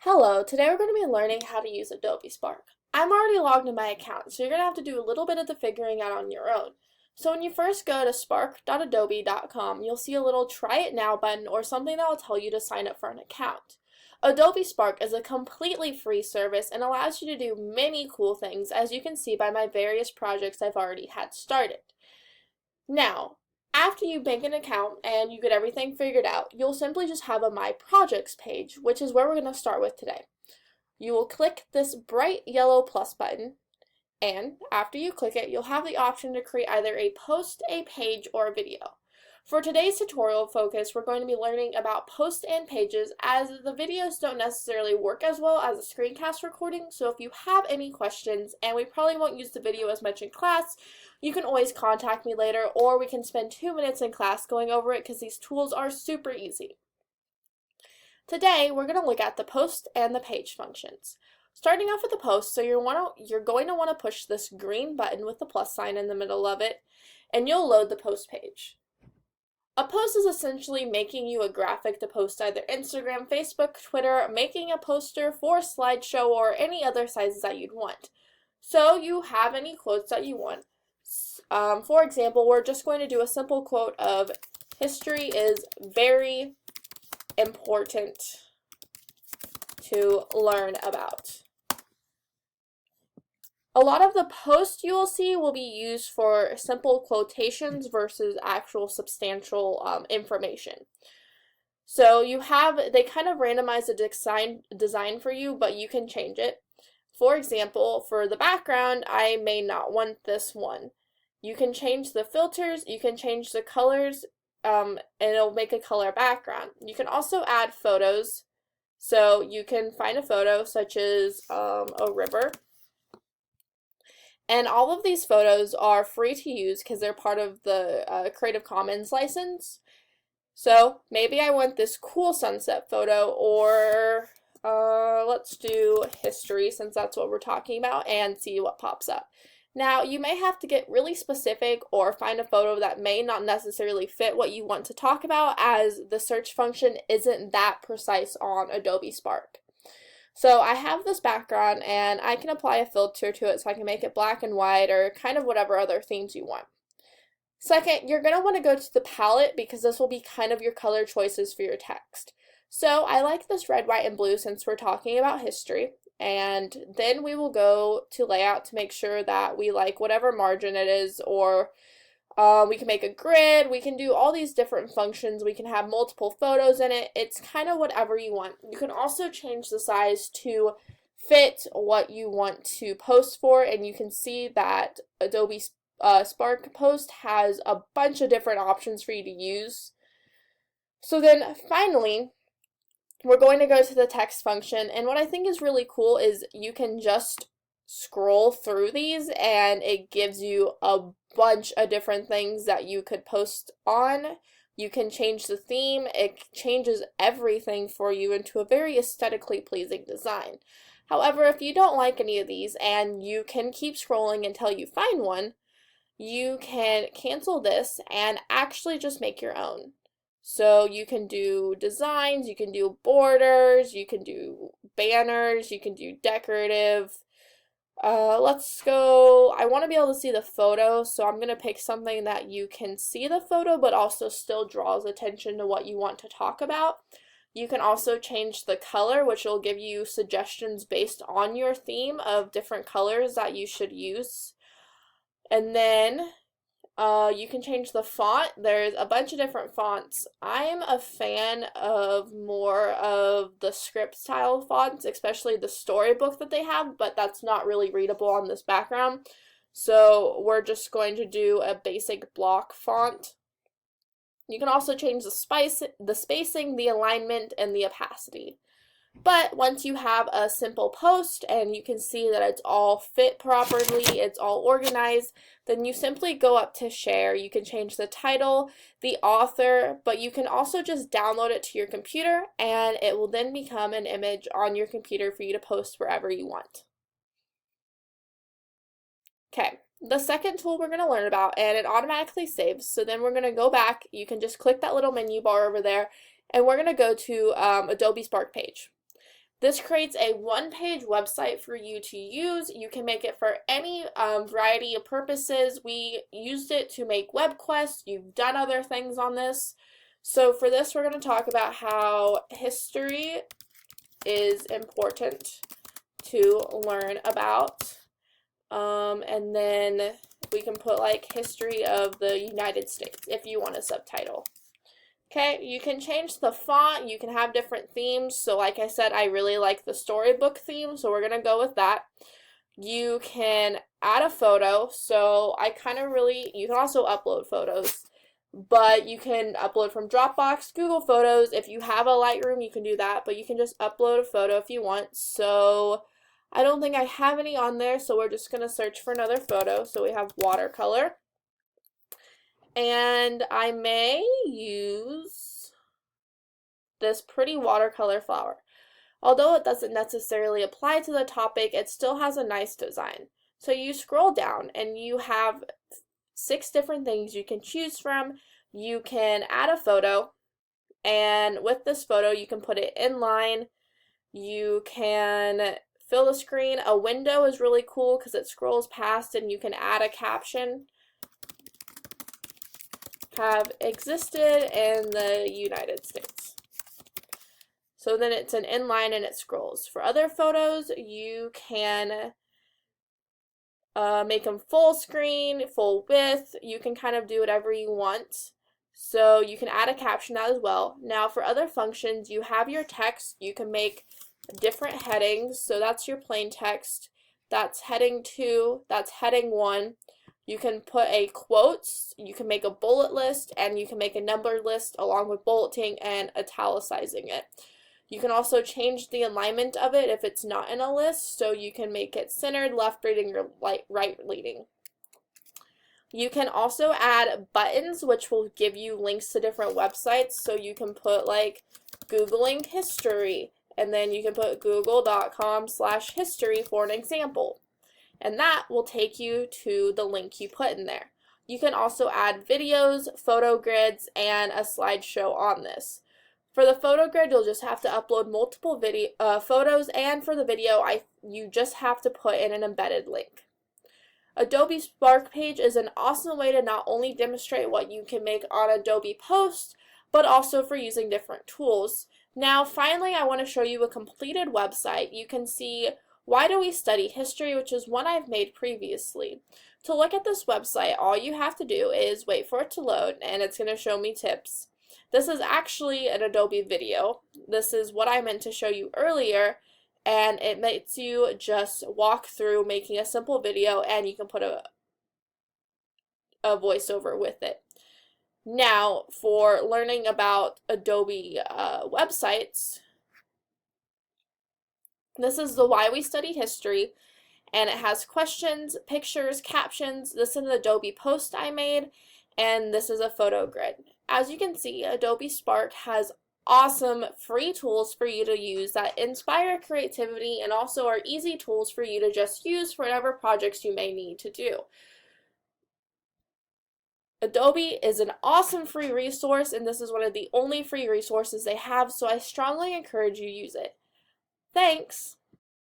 Hello, today we're going to be learning how to use Adobe Spark. I'm already logged in my account, so you're going to have to do a little bit of the figuring out on your own. So when you first go to spark.adobe.com, you'll see a little try it now button or something that will tell you to sign up for an account. Adobe Spark is a completely free service and allows you to do many cool things, as you can see by my various projects I've already had started. Now, after you make an account and you get everything figured out, you'll simply just have a My Projects page, which is where we're going to start with today. You will click this bright yellow plus button, and after you click it, you'll have the option to create either a post, a page, or a video. For today's tutorial focus, we're going to be learning about posts and pages, as the videos don't necessarily work as well as a screencast recording, so if you have any questions, and we probably won't use the video as much in class, you can always contact me later, or we can spend 2 minutes in class going over it because these tools are super easy. Today, we're going to look at the post and the page functions. Starting off with the post, so you're going to want to push this green button with the plus sign in the middle of it, and you'll load the post page. A post is essentially making you a graphic to post either Instagram, Facebook, Twitter, making a poster for a slideshow, or any other sizes that you'd want. So you have any quotes that you want. For example, we're just going to do a simple quote of, "History is very important to learn about." A lot of the posts you will see will be used for simple quotations versus actual substantial information. So they kind of randomize the design for you, but you can change it. For example, for the background, I may not want this one. You can change the filters, you can change the colors, and it'll make a color background. You can also add photos. So you can find a photo such as a river. And all of these photos are free to use because they're part of the Creative Commons license. So maybe I want this cool sunset photo, or let's do history since that's what we're talking about, and see what pops up. Now, you may have to get really specific or find a photo that may not necessarily fit what you want to talk about, as the search function isn't that precise on Adobe Spark. So I have this background and I can apply a filter to it so I can make it black and white or kind of whatever other themes you want. Second, you're going to want to go to the palette because this will be kind of your color choices for your text. So I like this red, white, and blue since we're talking about history. And then we will go to layout to make sure that we like whatever margin it is, or we can make a grid, we can do all these different functions, we can have multiple photos in it. It's kind of whatever you want. You can also change the size to fit what you want to post for, and you can see that Adobe Spark Post has a bunch of different options for you to use. So then finally, we're going to go to the text function, and what I think is really cool is you can just scroll through these and it gives you a bunch of different things that you could post on. You can change the theme. It changes everything for you into a very aesthetically pleasing design. However, if you don't like any of these and you can keep scrolling until you find one, you can cancel this and actually just make your own. So you can do designs, you can do borders, you can do banners, you can do decorative. Let's go, I want to be able to see the photo, so I'm going to pick something that you can see the photo but also still draws attention to what you want to talk about. You can also change the color, which will give you suggestions based on your theme of different colors that you should use. And then you can change the font. There's a bunch of different fonts. I'm a fan of more of the script style fonts, especially the storybook that they have, but that's not really readable on this background. So we're just going to do a basic block font. You can also change the spacing, the alignment, and the opacity. But once you have a simple post and you can see that it's all fit properly, it's all organized, then you simply go up to share. You can change the title, the author, but you can also just download it to your computer and it will then become an image on your computer for you to post wherever you want. Okay, the second tool we're going to learn about, and it automatically saves, so then we're going to go back. You can just click that little menu bar over there and we're going to go to Adobe Spark page. This creates a one-page website for you to use. You can make it for any variety of purposes. We used it to make web quests. You've done other things on this. So for this, we're going to talk about how history is important to learn about. And then we can put like history of the United States if you want a subtitle. Okay, you can change the font, you can have different themes. So like I said, I really like the storybook theme, so we're going to go with that. You can add a photo, so you can also upload photos, but you can upload from Dropbox, Google Photos. If you have a Lightroom, you can do that, but you can just upload a photo if you want. So I don't think I have any on there, so we're just going to search for another photo. So we have watercolor. And I may use this pretty watercolor flower. Although it doesn't necessarily apply to the topic, it still has a nice design. So you scroll down and you have 6 different things you can choose from. You can add a photo, and with this photo you can put it in line. You can fill the screen. A window is really cool because it scrolls past and you can add a caption. Have existed in the United States. So then it's an inline and it scrolls. For other photos, you can make them full screen, full width. You can kind of do whatever you want. So you can add a caption as well. Now for other functions, you have your text. You can make different headings. So that's your plain text. That's heading 2. That's heading 1. You can put a quotes, you can make a bullet list, and you can make a numbered list along with bulleting and italicizing it. You can also change the alignment of it if it's not in a list, so you can make it centered, left reading, or right reading. You can also add buttons, which will give you links to different websites, so you can put like Googling history, and then you can put google.com/history for an example. And that will take you to the link you put in there. You can also add videos, photo grids, and a slideshow on this. For the photo grid, you'll just have to upload multiple photos, and for the video, you just have to put in an embedded link. Adobe Spark Page is an awesome way to not only demonstrate what you can make on Adobe Post, but also for using different tools. Now, finally, I want to show you a completed website. You can see Why Do We Study History, which is one I've made previously. To look at this website, all you have to do is wait for it to load, and it's going to show me tips. This is actually an Adobe video. This is what I meant to show you earlier, and it makes you just walk through making a simple video, and you can put a voiceover with it. Now, for learning about Adobe websites, this is the Why We Study History, and it has questions, pictures, captions. This is an Adobe post I made, and this is a photo grid. As you can see, Adobe Spark has awesome free tools for you to use that inspire creativity and also are easy tools for you to just use for whatever projects you may need to do. Adobe is an awesome free resource, and this is one of the only free resources they have, so I strongly encourage you to use it. Thanks!